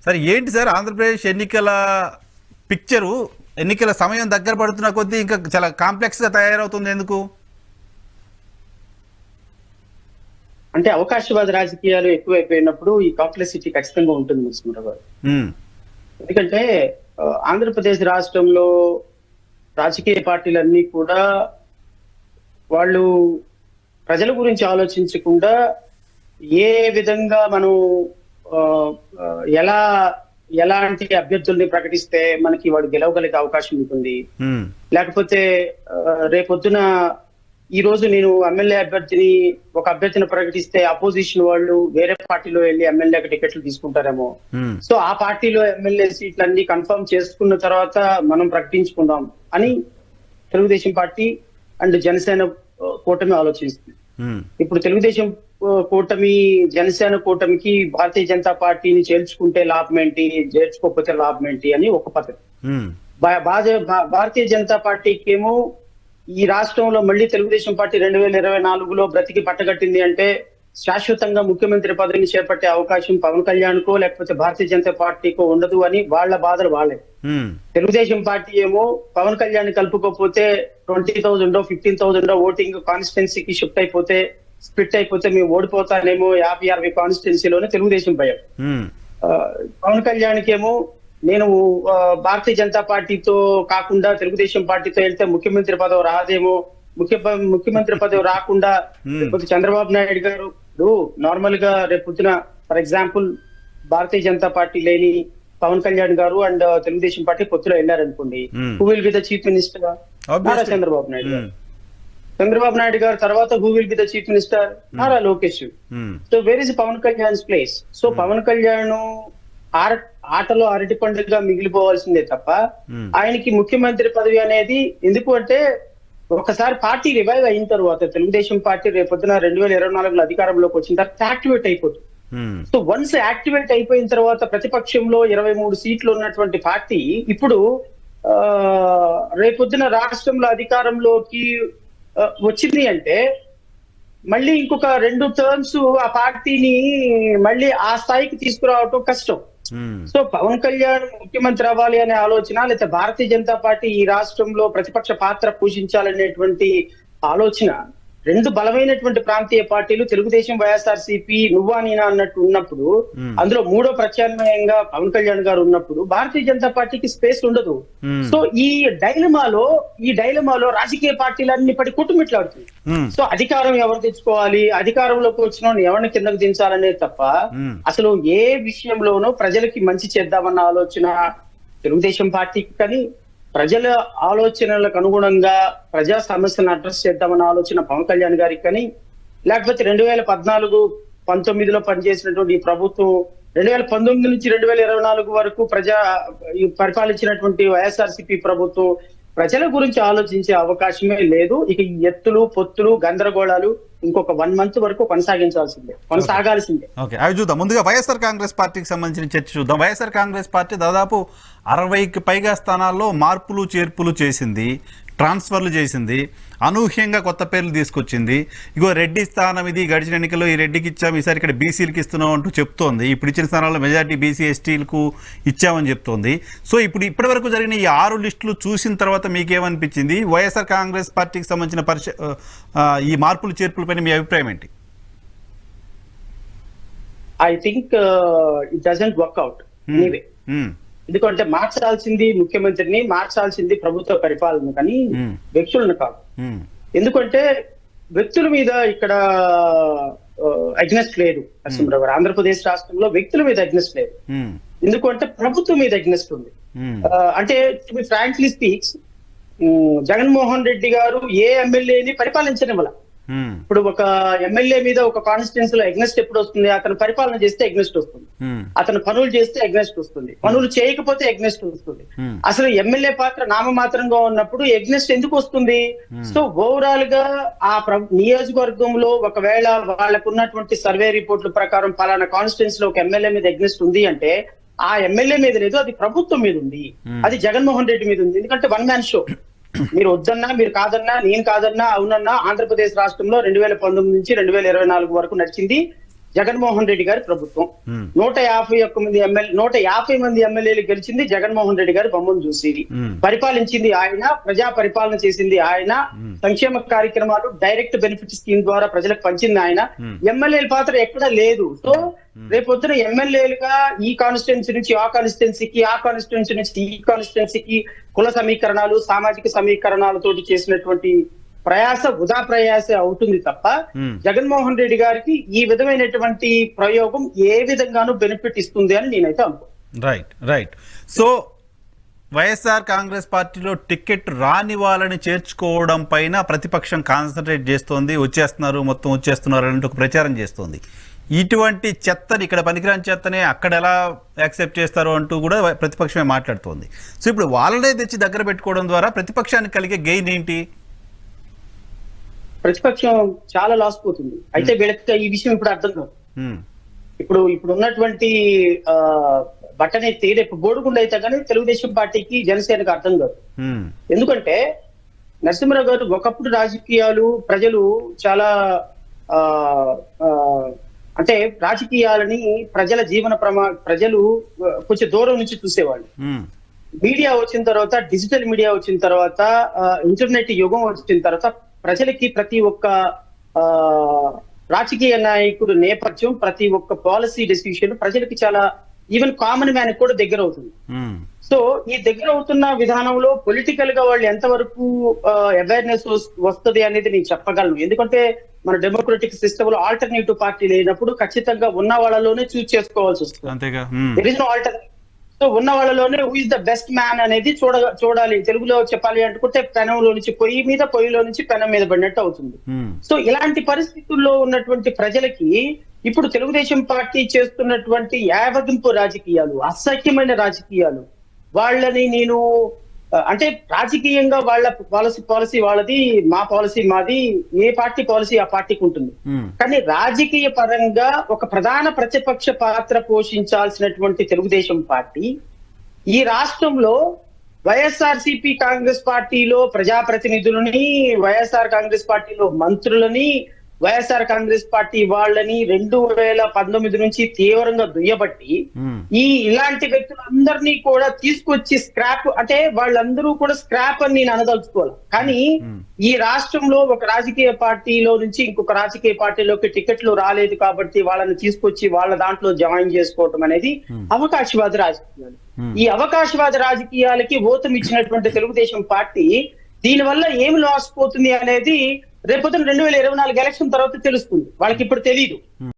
సరే ఏంటి సార్ ఆంధ్రప్రదేశ్ ఎన్నికల పిక్చరు, ఎన్నికల సమయం దగ్గర పడుతున్న కొద్దీ ఇంకా చాలా కాంప్లెక్స్గా తయారవుతుంది ఎందుకు? అంటే అవకాశవాద రాజకీయాలు ఎక్కువైపోయినప్పుడు ఈ కాంప్లెక్సిటీ ఖచ్చితంగా ఉంటుంది నరసింహరావు గారు. ఎందుకంటే ఆంధ్రప్రదేశ్ రాష్ట్రంలో రాజకీయ పార్టీలన్నీ కూడా వాళ్ళు ప్రజల గురించి ఆలోచించకుండా ఏ విధంగా మనం ఎలాంటి అభ్యర్థుల్ని ప్రకటిస్తే మనకి వాడు గెలవగలిగే అవకాశం ఉంటుంది, లేకపోతే రేపొద్దున ఈ రోజు నేను ఎమ్మెల్యే ఒక అభ్యర్థిని ప్రకటిస్తే అపోజిషన్ వాళ్ళు వేరే పార్టీలో వెళ్ళి ఎమ్మెల్యేకి టికెట్లు తీసుకుంటారేమో, సో ఆ పార్టీలో ఎమ్మెల్యే సీట్లన్నీ కన్ఫర్మ్ చేసుకున్న తర్వాత మనం ప్రకటించుకుందాం అని తెలుగుదేశం పార్టీ అండ్ జనసేన కూటమి ఆలోచిస్తుంది. ఇప్పుడు తెలుగుదేశం కూటమి జనసేన కూటమికి భారతీయ జనతా పార్టీని చేర్చుకుంటే లాభం ఏంటి, చేర్చుకోకపోతే లాభం ఏంటి అని ఒక పద్ధతి. భారతీయ జనతా పార్టీకి ఏమో ఈ రాష్ట్రంలో మళ్ళీ తెలుగుదేశం పార్టీ 2024లో బ్రతికి పట్టగట్టింది అంటే శాశ్వతంగా ముఖ్యమంత్రి పదవిని చేపట్టే అవకాశం పవన్ కళ్యాణ్ కో లేకపోతే భారతీయ జనతా పార్టీకో ఉండదు అని వాళ్ళ బాధలు వాళ్ళే. తెలుగుదేశం పార్టీ ఏమో పవన్ కళ్యాణ్ కలుపుకోకపోతే 20,000 15,000 ఓటింగ్ కాన్స్టిట్యున్సీకి షిఫ్ట్ అయిపోతే స్ప్లిట్ అయిపోతే మేము ఓడిపోతానేమో 50-60 కాన్స్టిట్యున్సీలోనే తెలుగుదేశం భయం. పవన్ కళ్యాణ్కి ఏమో నేను భారతీయ జనతా పార్టీతో కాకుండా తెలుగుదేశం పార్టీతో వెళ్తే ముఖ్యమంత్రి పదవి రాదేమో, ముఖ్యమంత్రి పదవి రాకుండా లేకపోతే చంద్రబాబు నాయుడు గారు నార్మల్ గా రేపొద్దున for example Bharatiya Janata party లేని పవన్ కళ్యాణ్ గారు అండ్ తెలుగుదేశం పార్టీ పొత్తులో వెళ్ళారనుకోండి, who will be the chief minister? Nara Chandrababu Naidu గారు. చంద్రబాబు నాయుడు గారు తర్వాత who will be the chief minister? Nara Lokesh. So where is Pawan Kalyan place? So Pawan Kalyan ఆటలో అరటి పండుగగా మిగిలిపోవాల్సిందే తప్ప ఆయనకి ముఖ్యమంత్రి పదవి అనేది ఎందుకు అంటే ఒకసారి పార్టీ రివైవ్ అయిన తర్వాత తెలుగుదేశం పార్టీ రేపొద్దున 2024లో అధికారంలోకి వచ్చిన తర్వాత యాక్టివేట్ అయిపోతుంది. సో వన్స్ యాక్టివేట్ అయిపోయిన తర్వాత ప్రతిపక్షంలో 23 సీట్లు ఉన్నటువంటి పార్టీ ఇప్పుడు రేపొద్దున రాష్ట్రంలో అధికారంలోకి వచ్చింది అంటే మళ్ళీ ఇంకొక 2 టర్మ్స్ ఆ పార్టీని మళ్ళీ ఆ స్థాయికి తీసుకురావటం కష్టం. సో పవన్ కళ్యాణ్ ముఖ్యమంత్రి అవ్వాలి అనే ఆలోచన లేకపోతే భారతీయ జనతా పార్టీ ఈ రాష్ట్రంలో ప్రతిపక్ష పాత్ర పోషించాలనేటువంటి ఆలోచన 2 బలమైనటువంటి ప్రాంతీయ పార్టీలు తెలుగుదేశం వైఎస్ఆర్సీపీ నువ్వా నేనా అన్నట్టు ఉన్నప్పుడు అందులో 3వ ప్రత్యామ్నాయంగా పవన్ కళ్యాణ్ గారు ఉన్నప్పుడు భారతీయ జనతా పార్టీకి స్పేస్ ఉండదు. సో ఈ డైలమాలో రాజకీయ పార్టీలన్నీ పడి కొట్టుమిట్లాడుతుంది. సో అధికారం ఎవరు తెచ్చుకోవాలి, అధికారంలోకి వచ్చిన ఎవరిని కిందకు దించాలనేది తప్ప అసలు ఏ విషయంలోనూ ప్రజలకి మంచి చేద్దామన్న ఆలోచన తెలుగుదేశం పార్టీకి కానీ ప్రజల ఆలోచనలకు అనుగుణంగా ప్రజా సమస్యలను అడ్రస్ చేద్దామన్న ఆలోచన పవన్ కళ్యాణ్ గారికి కానీ లేకపోతే 2014-19లో పనిచేసినటువంటి ఈ ప్రభుత్వం 2019 నుంచి 2024 వరకు పరిపాలించినటువంటి వైఎస్ఆర్సీపీ ప్రభుత్వం ప్రజల గురించి ఆలోచించే అవకాశమే లేదు. ఇక ఈ ఎత్తులు పొత్తులు గందరగోళాలు ఇంకొక 1 మంత్ వరకు కొనసాగాల్సిందే. ఓకే, అవి చూద్దాం. ముందుగా వైఎస్ఆర్ కాంగ్రెస్ పార్టీకి సంబంధించిన చర్చ చూద్దాం. వైఎస్ఆర్ కాంగ్రెస్ పార్టీ దాదాపు 60కి పైగా స్థానాల్లో మార్పులు చేర్పులు చేసింది, ట్రాన్స్ఫర్లు చేసింది, అనూహ్యంగా కొత్త పేర్లు తీసుకొచ్చింది. ఇగో రెడ్డి స్థానం ఇది, గడిచిన ఎన్నికల్లో ఈ రెడ్డికి ఇచ్చాము, ఈసారి ఇక్కడ బీసీలకు ఇస్తున్నాం అంటూ చెప్తోంది. ఇప్పుడు ఇచ్చిన స్థానాల్లో మెజారిటీ బీసీ ఎస్టీలకు ఇచ్చామని చెప్తోంది. సో ఇప్పటి వరకు జరిగిన ఈ 6 లిస్టులు చూసిన తర్వాత మీకేమనిపించింది? వైఎస్ఆర్ కాంగ్రెస్ పార్టీకి సంబంధించిన ఈ మార్పులు చేర్పులపైన మీ అభిప్రాయం ఏంటి? I think it doesn't work out anyway. ఎందుకంటే మార్చాల్సింది ముఖ్యమంత్రిని, మార్చాల్సింది ప్రభుత్వ పరిపాలన కానీ వ్యక్తులను కాదు. ఎందుకంటే వ్యక్తుల మీద ఇక్కడ అగ్నెస్ట్ లేదు నరసింహరావు గారు. ఆంధ్రప్రదేశ్ రాష్ట్రంలో వ్యక్తుల మీద అగ్నెస్ట్ లేదు. ఎందుకంటే ప్రభుత్వం మీద అగ్నెస్ట్ ఉంది. అంటే to be frankly speaks Jaganmohan Reddy గారు ఏ ఎమ్మెల్యేని పరిపాలించనివ్వాల. ఇప్పుడు ఒక ఎమ్మెల్యే మీద ఒక కాన్స్టిట్యున్సీలో ఎగ్నెస్ట్ ఎప్పుడు వస్తుంది? అతను పరిపాలన చేస్తే ఎగ్నెస్ట్ వస్తుంది, అతను పనులు చేస్తే ఎగ్నెస్ట్ వస్తుంది, పనులు చేయకపోతే ఎగ్నెస్ట్ వస్తుంది. అసలు ఎమ్మెల్యే పాత్ర నామమాత్రంగా ఉన్నప్పుడు ఎగ్నెస్ట్ ఎందుకు వస్తుంది? సో ఓవరాల్ గా ఆ నియోజకవర్గంలో ఒకవేళ వాళ్ళకు ఉన్నటువంటి సర్వే రిపోర్ట్ల ప్రకారం పలానా కాన్స్టిట్యున్సీలో ఒక ఎమ్మెల్యే మీద ఎగ్నెస్ట్ ఉంది అంటే ఆ ఎమ్మెల్యే మీద లేదు, అది ప్రభుత్వం మీద ఉంది, అది జగన్మోహన్ రెడ్డి మీద ఉంది. ఎందుకంటే 1 మ్యాన్ షో. మీరు వద్దన్నా, మీరు కాదన్నా, నేను కాదన్నా, అవునన్నా ఆంధ్రప్రదేశ్ రాష్ట్రంలో 2019 నుంచి 2024 వరకు నడిచింది జగన్మోహన్ రెడ్డి గారి ప్రభుత్వం. 150 మంది ఎమ్మెల్యేలు గెలిచింది జగన్మోహన్ రెడ్డి గారి బొమ్మను చూసి. పరిపాలించింది ఆయన, ప్రజా పరిపాలన చేసింది ఆయన, సంక్షేమ కార్యక్రమాలు డైరెక్ట్ బెనిఫిట్ స్కీమ్ ద్వారా ప్రజలకు పంచింది ఆయన. ఎమ్మెల్యేల పాత్ర ఎక్కడా లేదు. సో రేపొద్దున ఎమ్మెల్యేలుగా ఈ కాన్స్టిట్యున్సీ నుంచి ఆ కాన్స్టిట్యున్సీకి, ఆ కాన్స్టిట్యున్సీ నుంచి ఈ కాన్స్టిట్యున్సీకి కుల సమీకరణాలు, సామాజిక సమీకరణాలతోటి చేసినటువంటి ప్రయాస వృధా ప్రయాస అవుతుంది తప్ప జగన్మోహన్ రెడ్డి గారికి ఈ విధమైనటువంటి ప్రయోగం ఏ విధంగానూ బెనిఫిట్ ఇస్తుంది అని నేనైతే అనుకుంటున్నాను. రైట్. సో వైఎస్ఆర్ కాంగ్రెస్ పార్టీలో టికెట్ రాని వాళ్ళని చేర్చుకోవడం పైన ప్రతిపక్షం కాన్సన్ట్రేట్ చేస్తోంది. మొత్తం వచ్చేస్తున్నారు అంటే ఒక ప్రచారం చేస్తోంది. ఇటువంటి చెత్తని, ఇక్కడ పనికిరాని చెత్తనే అక్కడ ఎలా యాక్సెప్ట్ చేస్తారో అంటూ కూడా ప్రతిపక్షమే మాట్లాడుతోంది. సో ఇప్పుడు వాళ్ళనే తెచ్చి దగ్గర పెట్టుకోవడం ద్వారా ప్రతిపక్షానికి కలిగే గెయిన్ ఏంటి? ప్రతిపక్షం చాలా లాస్ పోతుంది. అయితే వీళ్ళకి ఈ విషయం ఇప్పుడు అర్థం కాదు. ఇప్పుడు ఉన్నటువంటి బట్టని రేపు బోడుగుండ అయితే కానీ తెలుగుదేశం పార్టీకి, జనసేనకు అర్థం కాదు. ఎందుకంటే నరసింహరావు గారు ఒకప్పుడు రాజకీయాలు ప్రజలు చాలా అంటే రాజకీయాలని ప్రజల ప్రజలు కొంచెం దూరం నుంచి చూసేవాళ్ళు. మీడియా వచ్చిన తర్వాత, డిజిటల్ మీడియా వచ్చిన తర్వాత, ఇంటర్నెట్ యుగం వచ్చిన తర్వాత ప్రజలకి ప్రతి ఒక్క రాజకీయ నాయకుడు నేపథ్యం, ప్రతి ఒక్క పాలసీ డెసిషన్ ప్రజలకి చాలా, ఈవెన్ కామన్ మ్యాన్ కూడా దగ్గర అవుతుంది. సో ఈ దగ్గర అవుతున్న విధానంలో పొలిటికల్ గా వాళ్ళు ఎంతవరకు అవేర్నెస్ వస్తుంది అనేది నేను చెప్పగలను. ఎందుకంటే మన డెమోక్రటిక్ సిస్టమ్ లో ఆల్టర్నేటివ్ పార్టీ లేనప్పుడు ఖచ్చితంగా ఉన్న వాళ్ళలోనే చూస్ చేసుకోవాల్సి వస్తుంది. There is no alternative. So ఉన్న వాళ్ళలోనే who is the best man అనేది చూడాలి. తెలుగులో చెప్పాలి అనుకుంటే పెనంలో నుంచి పొయ్యిలో నుంచి పెనం మీద పడినట్టు అవుతుంది. సో ఇలాంటి పరిస్థితుల్లో ఉన్నటువంటి ప్రజలకి ఇప్పుడు తెలుగుదేశం పార్టీ చేస్తున్నటువంటి యావగింపు రాజకీయాలు, అసఖ్యమైన రాజకీయాలు, వాళ్ళని నేను అంటే రాజకీయంగా వాళ్ళ పాలసీ వాళ్ళది, మా పాలసీ మాది, ఏ పార్టీ పాలసీ ఆ పార్టీకి ఉంటుంది. కానీ రాజకీయ పరంగా ఒక ప్రధాన ప్రతిపక్ష పాత్ర పోషించాల్సినటువంటి తెలుగుదేశం పార్టీ ఈ రాష్ట్రంలో వైఎస్ఆర్సీపీ కాంగ్రెస్ పార్టీలో ప్రజాప్రతినిధులని, వైఎస్ఆర్ కాంగ్రెస్ పార్టీలో మంత్రులని, వైఎస్ఆర్ కాంగ్రెస్ పార్టీ వాళ్ళని 2019 నుంచి తీవ్రంగా దుయ్యబట్టి ఇలాంటి వ్యక్తులందరినీ కూడా తీసుకొచ్చి స్క్రాప్, అంటే వాళ్ళందరూ కూడా స్క్రాప్ అని నేను అనదలుచుకోవాలి. కానీ ఈ రాష్ట్రంలో ఒక రాజకీయ పార్టీలో నుంచి ఇంకొక రాజకీయ పార్టీలోకి టికెట్లు రాలేదు కాబట్టి వాళ్ళని తీసుకొచ్చి వాళ్ళ దాంట్లో జాయిన్ చేసుకోవటం అనేది అవకాశవాద రాజకీయాలు. ఈ అవకాశవాద రాజకీయాలకి ఓతం ఇచ్చినటువంటి తెలుగుదేశం పార్టీ దీనివల్ల ఏం లాస్ పోతుంది అనేది రేపొద్దున 2024 ఎలక్షన్ తర్వాత తెలుస్తుంది. వాళ్ళకి ఇప్పుడు తెలియదు.